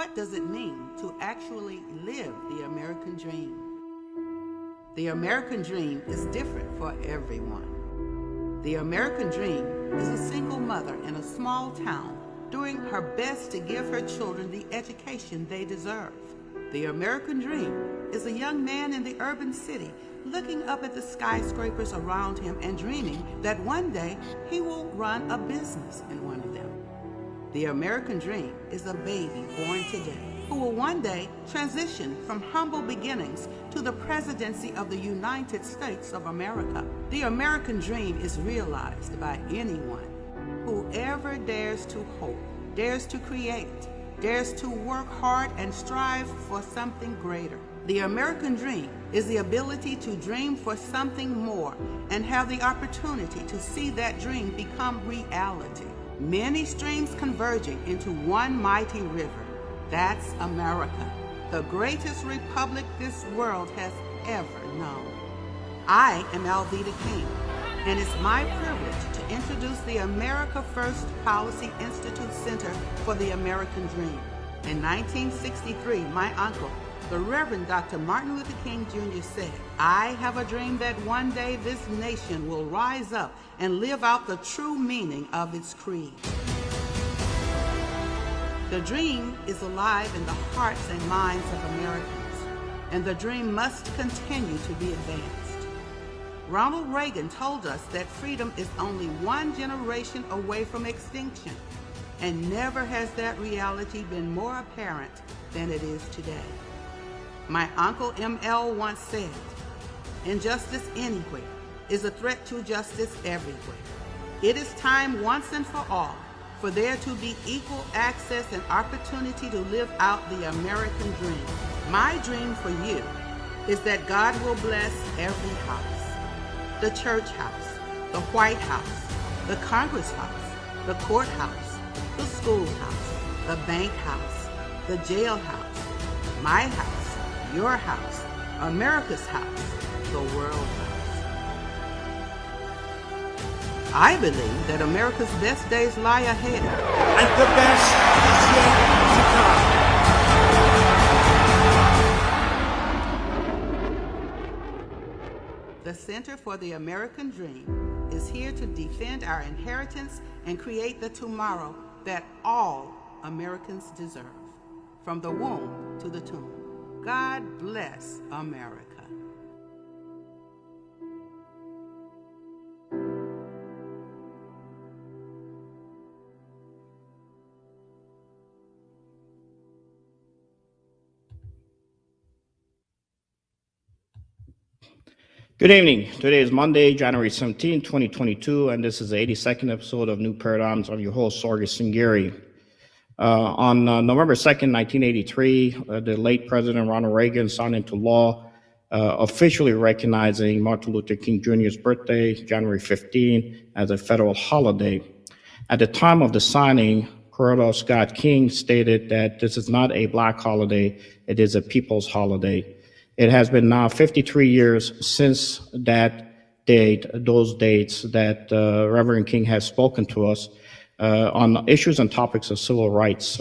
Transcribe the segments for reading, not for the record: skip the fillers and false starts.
What does it mean to actually live the American dream? The American dream is different for everyone. The American dream is a single mother in a small town doing her best to give her children the education they deserve. The American dream is a young man in the urban city looking up at the skyscrapers around him and dreaming that one day he will run a business in one of them. The American dream is a baby born today who will one day transition from humble beginnings to the presidency of the United States of America. The American dream is realized by anyone who ever dares to hope, dares to create, dares to work hard and strive for something greater. The American dream is the ability to dream for something more and have the opportunity to see that dream become reality. Many streams converging into one mighty river. That's America, the greatest republic this world has ever known. I am Alveda King, and it's my privilege to introduce the America First Policy Institute Center for the American Dream. In 1963, my uncle, the Reverend Dr. Martin Luther King Jr. said, "I have a dream that one day this nation will rise up and live out the true meaning of its creed." The dream is alive in the hearts and minds of Americans, and the dream must continue to be advanced. Ronald Reagan told us that freedom is only one generation away from extinction, and never has that reality been more apparent than it is today. My uncle ML once said, "Injustice anywhere is a threat to justice everywhere." It is time once and for all for there to be equal access and opportunity to live out the American dream. My dream for you is that God will bless every house, the church house, the White House, the Congress House, the courthouse, the schoolhouse, the bank house, the jailhouse, my house, your house, America's house, the world house. I believe that America's best days lie ahead. And the best is yet to come. The Center for the American Dream is here to defend our inheritance and create the tomorrow that all Americans deserve, from the womb to the tomb. God bless America. Good evening. Today is Monday, January 17, 2022, and this is the 82nd episode of New Paradigms. I'm your host, Sargis Sangari. On November 2nd, 1983, the late President Ronald Reagan signed into law officially recognizing Martin Luther King Jr.'s birthday, January 15, as a federal holiday. At the time of the signing, Coretta Scott King stated that this is not a Black holiday, it is a people's holiday. It has been now 53 years since that date, those dates that Reverend King has spoken to us on issues and topics of civil rights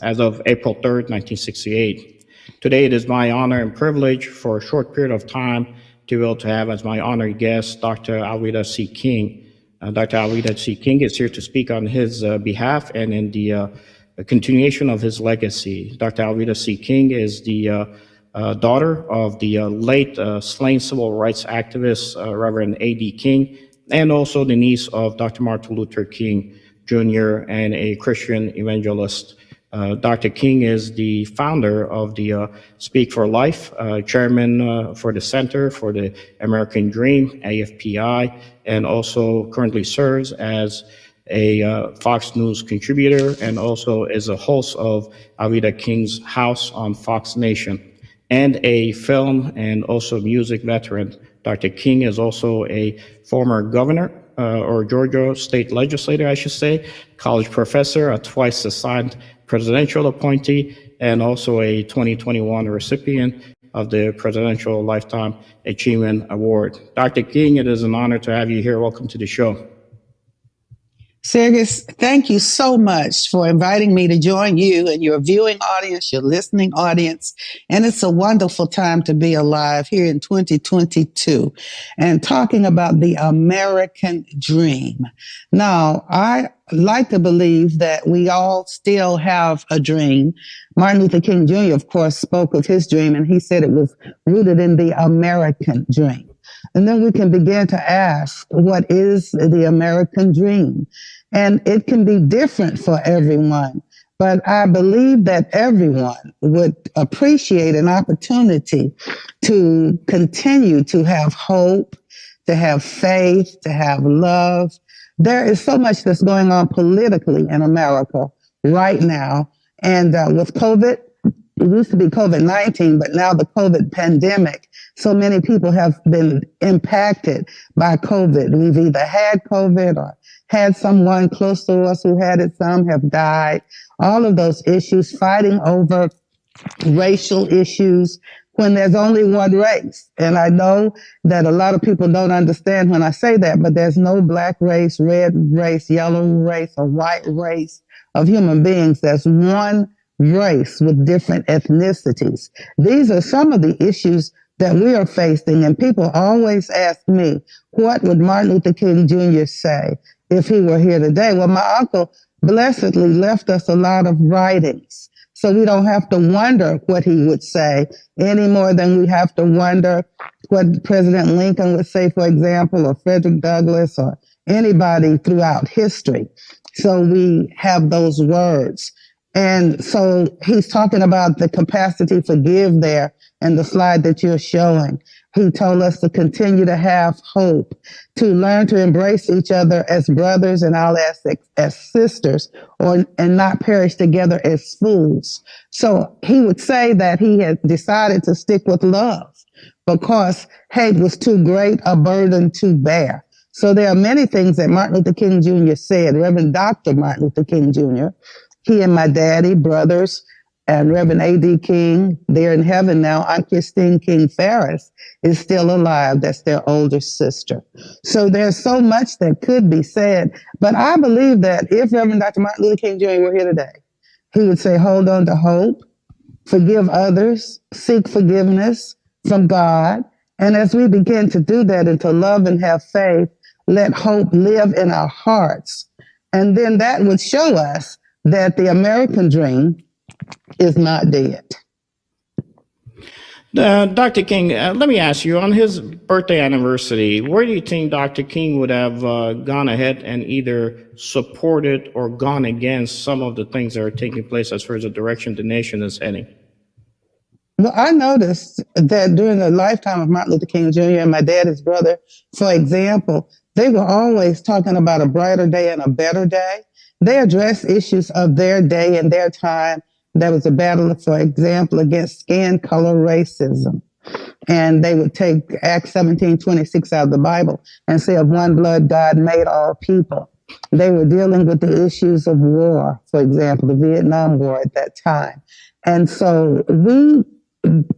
as of April 3rd, 1968. Today, it is my honor and privilege for a short period of time to be able to have as my honored guest, Dr. Alveda C. King. Dr. Alveda C. King is here to speak on his behalf and in the continuation of his legacy. Dr. Alveda C. King is the daughter of the late slain civil rights activist, Reverend A.D. King, and also the niece of Dr. Martin Luther King Jr. and a Christian evangelist. Dr. King is the founder of the Speak for Life, chairman for the Center for the American Dream, AFPI, and also currently serves as a Fox News contributor and also is a host of Alveda King's House on Fox Nation, and a film and also music veteran. Dr. King is also a former governor or Georgia state legislator, I should say, college professor, a twice assigned presidential appointee, and also a 2021 recipient of the Presidential Lifetime Achievement Award. Dr. King, it is an honor to have you here. Welcome to the show. Sargis, thank you so much for inviting me to join you and your viewing audience, your listening audience. And it's a wonderful time to be alive here in 2022 and talking about the American dream. Now, I like to believe that we all still have a dream. Martin Luther King Jr., of course, spoke of his dream, and he said it was rooted in the American dream. And then we can begin to ask, what is the American dream? And it can be different for everyone. But I believe that everyone would appreciate an opportunity to continue to have hope, to have faith, to have love. There is so much that's going on politically in America right now. And with COVID, it used to be COVID-19, but now the COVID pandemic, so many people have been impacted by COVID. We've either had COVID or had someone close to us who had it. Some have died. All of those issues, fighting over racial issues when there's only one race. And I know that a lot of people don't understand when I say that, but there's no black race, red race, yellow race, or white race of human beings. There's one race with different ethnicities. These are some of the issues that we are facing. And people always ask me, what would Martin Luther King Jr. say if he were here today? Well, my uncle blessedly left us a lot of writings. So we don't have to wonder what he would say any more than we have to wonder what President Lincoln would say, for example, or Frederick Douglass, or anybody throughout history. So we have those words. And so he's talking about the capacity to give there in the slide that you're showing. He told us to continue to have hope, to learn to embrace each other as brothers and all as sisters, and not perish together as fools. So he would say that he had decided to stick with love because hate was too great a burden to bear. So there are many things that Martin Luther King Jr. said. Reverend Dr. Martin Luther King Jr., he and my daddy, brothers, and Reverend A.D. King, they're in heaven now. Aunt Christine King Ferris is still alive. That's their older sister. So there's so much that could be said. But I believe that if Reverend Dr. Martin Luther King Jr. were here today, he would say, hold on to hope, forgive others, seek forgiveness from God. And as we begin to do that and to love and have faith, let hope live in our hearts. And then that would show us that the American dream is not dead. Dr. King, let me ask you, on his birthday anniversary, where do you think Dr. King would have gone ahead and either supported or gone against some of the things that are taking place as far as the direction the nation is heading? Well, I noticed that during the lifetime of Martin Luther King Jr. and my dad, his brother, for example, they were always talking about a brighter day and a better day. They addressed issues of their day and their time. There was a battle, for example, against skin color racism. And they would take Acts 17:26 out of the Bible and say, of one blood, God made all people. They were dealing with the issues of war, for example, the Vietnam War at that time. And so we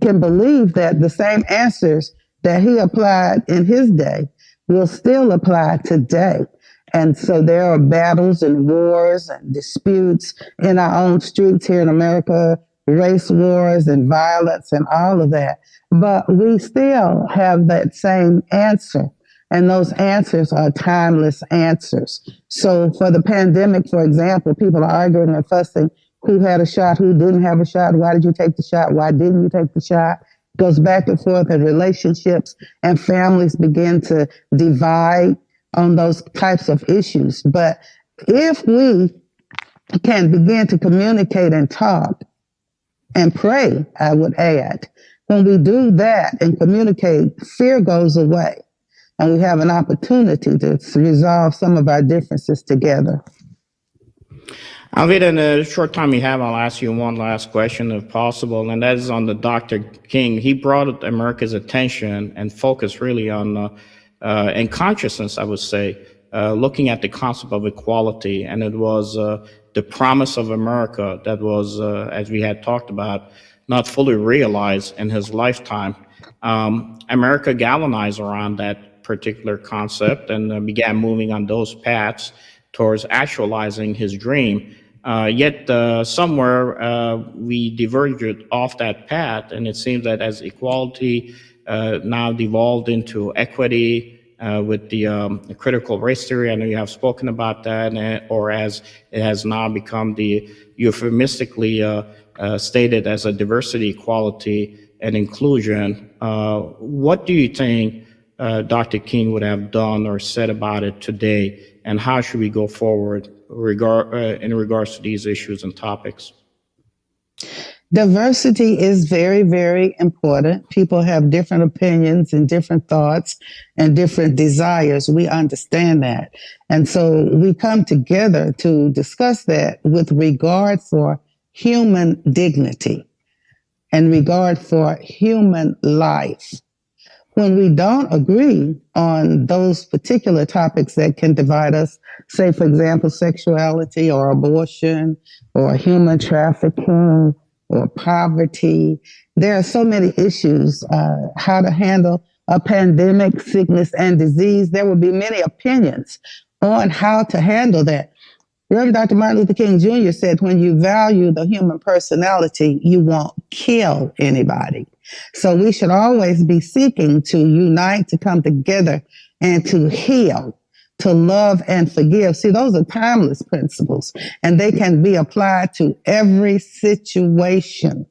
can believe that the same answers that he applied in his day will still apply today. And so there are battles and wars and disputes in our own streets here in America, race wars and violence and all of that. But we still have that same answer. And those answers are timeless answers. So for the pandemic, for example, people are arguing and fussing who had a shot, who didn't have a shot, why did you take the shot, why didn't you take the shot? It goes back and forth, and relationships and families begin to divide on those types of issues. But if we can begin to communicate and talk and pray, I would add, when we do that and communicate, fear goes away, and we have an opportunity to resolve some of our differences together. Alveda, in the short time we have, I'll ask you one last question if possible, and that is on the Dr. King. He brought America's attention and focus really on and consciousness, I would say, looking at the concept of equality. And it was the promise of America that was, as we had talked about, not fully realized in his lifetime. America galvanized around that particular concept and began moving on those paths. towards actualizing his dream. Yet somewhere we diverged off that path, and it seems that as equality now devolved into equity with the critical race theory, I know you have spoken about that, or as it has now become the euphemistically stated as a diversity, equality, and inclusion. What do you think Dr. King would have done or said about it today, and how should we go forward in regards to these issues and topics? Diversity is very, very important. People have different opinions and different thoughts and different desires. We understand that. And so we come together to discuss that with regard for human dignity and regard for human life. When we don't agree on those particular topics that can divide us, say, for example, sexuality or abortion or human trafficking or poverty, there are so many issues, how to handle a pandemic, sickness, and disease. There will be many opinions on how to handle that. Reverend Dr. Martin Luther King Jr. said, when you value the human personality, you won't kill anybody. So we should always be seeking to unite, to come together, and to heal, to love and forgive. See, those are timeless principles, and they can be applied to every situation.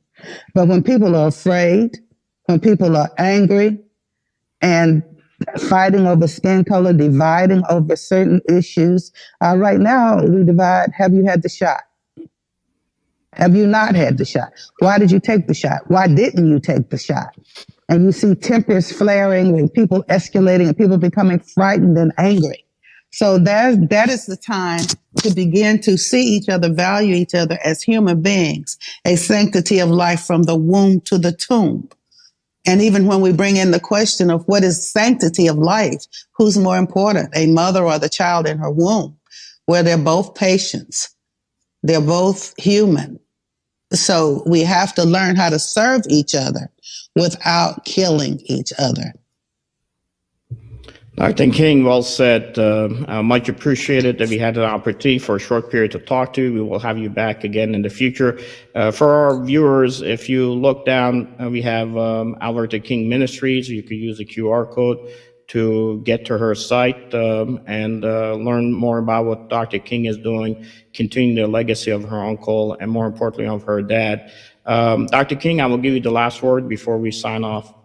But when people are afraid, when people are angry, and fighting over skin color, dividing over certain issues. Right now, we divide, have you had the shot? Have you not had the shot? Why did you take the shot? Why didn't you take the shot? And you see tempers flaring and people escalating and people becoming frightened and angry. So that is the time to begin to see each other, value each other as human beings, a sanctity of life from the womb to the tomb. And even when we bring in the question of what is sanctity of life, who's more important, a mother or the child in her womb, where they're both patients, they're both human. So we have to learn how to serve each other without killing each other. Dr. King, well said. Much appreciated that we had an opportunity for a short period to talk to you. We will have you back again in the future. For our viewers, if you look down, we have Alveda King Ministries. You could use the QR code to get to her site and learn more about what Dr. King is doing, continuing the legacy of her uncle, and more importantly, of her dad. Dr. King, I will give you the last word before we sign off.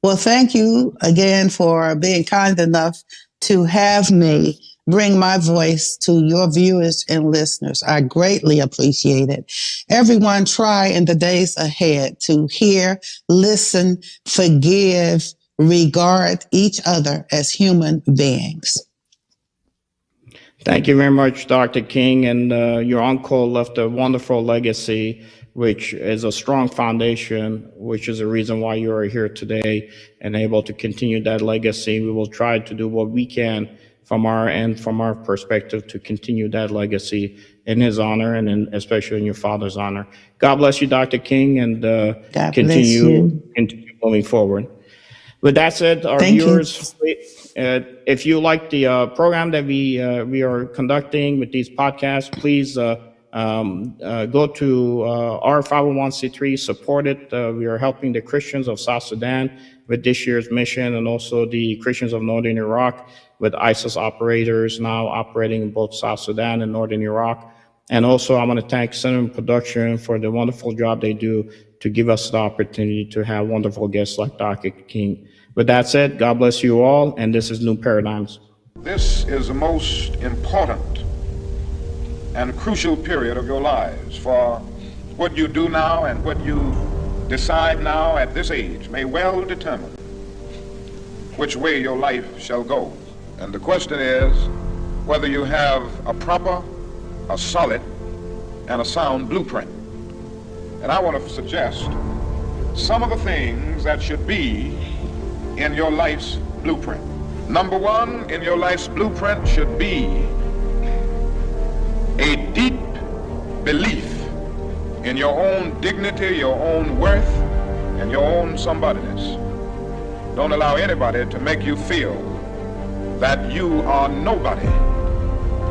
Well, thank you again for being kind enough to have me bring my voice to your viewers and listeners. I greatly appreciate it. Everyone try in the days ahead to hear, listen, forgive, regard each other as human beings. Thank you very much, Dr. King. And your uncle left a wonderful legacy, which is a strong foundation, which is the reason why you are here today and able to continue that legacy. We will try to do what we can from our end, from our perspective, to continue that legacy in his honor and especially in your father's honor. God bless you, Dr. King, and continue moving forward. With that said, our viewers, if you like the program that we are conducting with these podcasts, please go to our 501c3, support it. We are helping the Christians of South Sudan with this year's mission, and also the Christians of Northern Iraq with ISIS operators now operating in both South Sudan and Northern Iraq. And also I want to thank Cinnamon Production for the wonderful job they do to give us the opportunity to have wonderful guests like Dr. King. With that said, God bless you all, and this is New Paradigms. This is the most important and crucial period of your lives, for what you do now and what you decide now at this age may well determine which way your life shall go. And the question is whether you have a proper, a solid, and a sound blueprint. And I want to suggest some of the things that should be in your life's blueprint. Number one in your life's blueprint should be a deep belief in your own dignity, your own worth, and your own somebodyness. Don't allow anybody to make you feel that you are nobody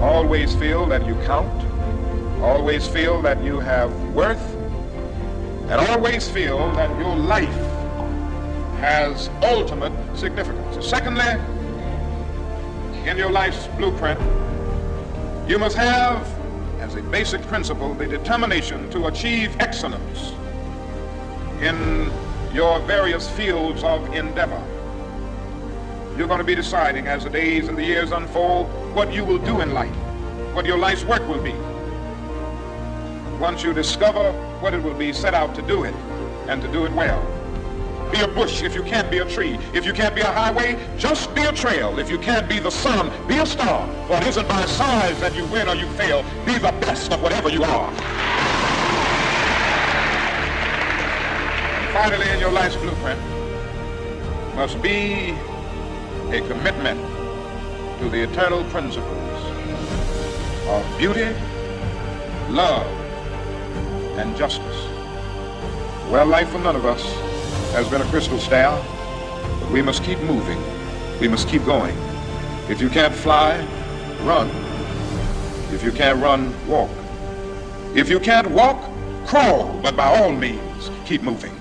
always feel that you count, always feel that you have worth, and always feel that your life has ultimate significance. Secondly, in your life's blueprint, you must have, as a basic principle, the determination to achieve excellence in your various fields of endeavor. You're going to be deciding as the days and the years unfold what you will do in life, what your life's work will be. Once you discover what it will be, set out to do it and to do it well. Be a bush if you can't be a tree. If you can't be a highway, just be a trail. If you can't be the sun, be a star. For it isn't by size that you win or you fail. Be the best of whatever you are. And finally, in your life's blueprint must be a commitment to the eternal principles of beauty, love, and justice. Well, life for none of us has been a crystal staff, but we must keep moving. We must keep going. If you can't fly, run. If you can't run, walk. If you can't walk, crawl, but by all means, keep moving.